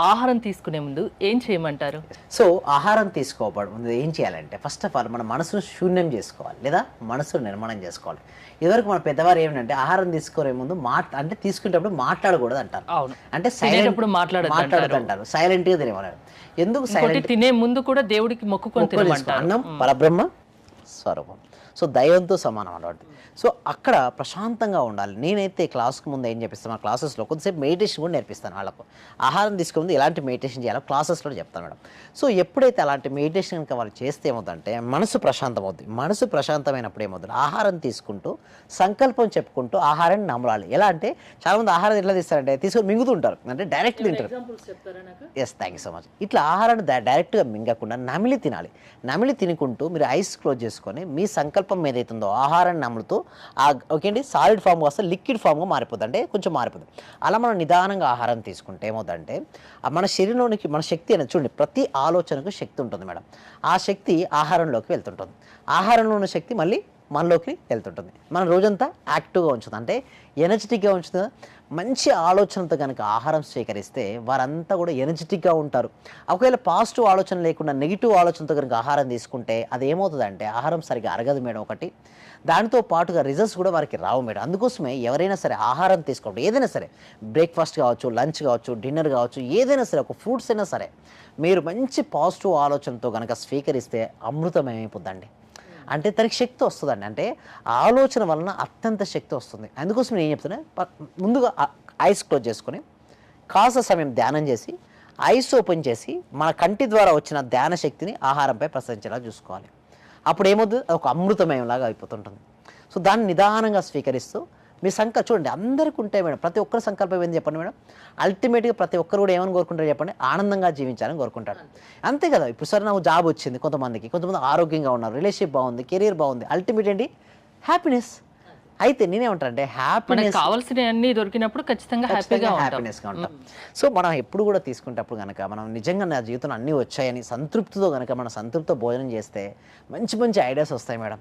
ఆహారం తీసుకునే ముందు ఏం చేయమంటారు? సో ఆహారం తీసుకోవడం ముందు ఏం చేయాలంటే ఫస్ట్ ఆఫ్ ఆల్ మన మనసును శూన్యం చేసుకోవాలి లేదా మనసును నిర్మాణం చేసుకోవాలి. ఇదివరకు మన పెద్దవారు ఏమిటంటే ఆహారం తీసుకునే ముందు అంటే తీసుకునేటప్పుడు మాట్లాడకూడదు అంటారు. అవును. అంటే తినేటప్పుడు మాట్లాడదు అంటారు, సైలెంట్గా తినేవారు. ఎందుకు ఇంకోటి సైలెంట్? తినే ముందు కూడా దేవుడికి మొక్కుకొని తినమంటారు. అన్నం పరబ్రహ్మ స్వరూపం, సో దైవంతో సమానం అన్నమాట. సో అక్కడ ప్రశాంతంగా ఉండాలి. నేనైతే క్లాస్కి ముందు ఏం చెప్పిస్తాను, మా క్లాసెస్లో కొద్దిసేపు మెడిటేషన్ కూడా నేర్పిస్తాను వాళ్ళకు. ఆహారం తీసుకునే ముందు ఎలాంటి మెడిటేషన్ చేయాలో క్లాసెస్లో చెప్తాను మేడం. సో ఎప్పుడైతే అలాంటి మెడిటేషన్ కనుక వాళ్ళు చేస్తే ఏమవుతుందంటే మనసు ప్రశాంతం అవుతుంది. మనసు ప్రశాంతమైనప్పుడు ఏమవుతుంది, ఆహారం తీసుకుంటూ సంకల్పం చెప్పుకుంటూ ఆహారాన్ని నమలాలి. ఎలా అంటే చాలామంది ఆహారం ఎట్లా తీస్తారంటే తీసుకొని మింగుతుంటారు, అంటే డైరెక్ట్ తింటారు. Yes, thank you so much. ఇట్లా ఆహారాన్ని డైరెక్ట్గా మింగకుండా నమిలి తినాలి. నమిలి తినుకుంటూ మీరు ఐస్ క్లోజ్ చేసుకొని మీ సంకల్పం ఏదైతుందో ఆహారాన్ని నములుతూ ఓకే అండి సాలిడ్ ఫామ్గా వస్తే లిక్విడ్ ఫామ్గా మారిపోతుంది, అంటే కొంచెం మారిపోతుంది. అలా మనం నిదానంగా ఆహారం తీసుకుంటే ఏమవుతుందంటే మన శరీరంలోనికి మన శక్తి అనేది చూడండి, ప్రతి ఆలోచనకు శక్తి ఉంటుంది మేడం. ఆ శక్తి ఆహారంలోకి వెళ్తుంటుంది. ఆహారంలో ఉన్న శక్తి మళ్ళీ మనలోకి వెళ్తుంటుంది. మన రోజంతా యాక్టివ్గా ఉంచుతుంది, అంటే ఎనర్జెటిక్గా ఉంచుతుంది. మంచి ఆలోచనతో కనుక ఆహారం స్వీకరిస్తే వారంతా కూడా ఎనర్జెటిక్గా ఉంటారు. ఒకవేళ పాజిటివ్ ఆలోచన లేకుండా నెగిటివ్ ఆలోచనతో కనుక ఆహారం తీసుకుంటే అది ఏమవుతుందంటే ఆహారం సరిగ్గా అరగదు మేడం ఒకటి. దానితో పాటుగా రిజల్ట్స్ కూడా వారికి రావు మేడం. అందుకోసమే ఎవరైనా సరే ఆహారం తీసుకోవడం ఏదైనా సరే, బ్రేక్ఫాస్ట్ కావచ్చు, లంచ్ కావచ్చు, డిన్నర్ కావచ్చు, ఏదైనా సరే ఒక ఫ్రూట్స్ అయినా సరే మీరు మంచి పాజిటివ్ ఆలోచనతో కనుక స్వీకరిస్తే అమృతమైపోద్దండి. అంటే తనకి శక్తి వస్తుందండి, అంటే ఆలోచన వలన అత్యంత శక్తి వస్తుంది. అందుకోసం నేను ఏం చెప్తున్నా, ముందుగా ఐస్ క్లోజ్ చేసుకొని కాస్త సమయం ధ్యానం చేసి ఐస్ ఓపెన్ చేసి మన కంటి ద్వారా వచ్చిన ధ్యాన శక్తిని ఆహారంపై ప్రసరించేలా చూసుకోవాలి. అప్పుడు ఏమవుతుంది, అది ఒక అమృతమయంలాగా అయిపోతుంటుంది. సో దాన్ని నిదానంగా స్వీకరిస్తూ మీ చూడండి అందరికీ ఉంటాయి మేడం. ప్రతి ఒక్కరి సంకల్పం ఏంది చెప్పండి మేడం, అల్టిమేట్గా ప్రతి ఒక్కరు కూడా ఏమని కోరుకుంటారు చెప్పండి, ఆనందంగా జీవించాలని కోరుకుంటారు. అంతే కదా. ఇప్పుడు సరే నాకు జాబ్ వచ్చింది కొంతమందికి, కొంతమంది ఆరోగ్యంగా ఉన్నారు, రిలేషన్షిప్ బాగుంది, కెరీర్ బాగుంది, అల్టిమేట్ ఏంటి హ్యాపీనెస్. అయితే నేనేమంటానంటే హ్యాపీనెస్ కావాల్సినవన్నీ దొరికినప్పుడు ఖచ్చితంగా హ్యాపీనెస్గా ఉంటాం. సో మనం ఎప్పుడు కూడా తీసుకునేటప్పుడు కనుక మనం నిజంగా నా జీవితంలో అన్నీ వచ్చాయని సంతృప్తితో కనుక మనం సంతృప్తితో భోజనం చేస్తే మంచి మంచి ఐడియాస్ వస్తాయి మేడం.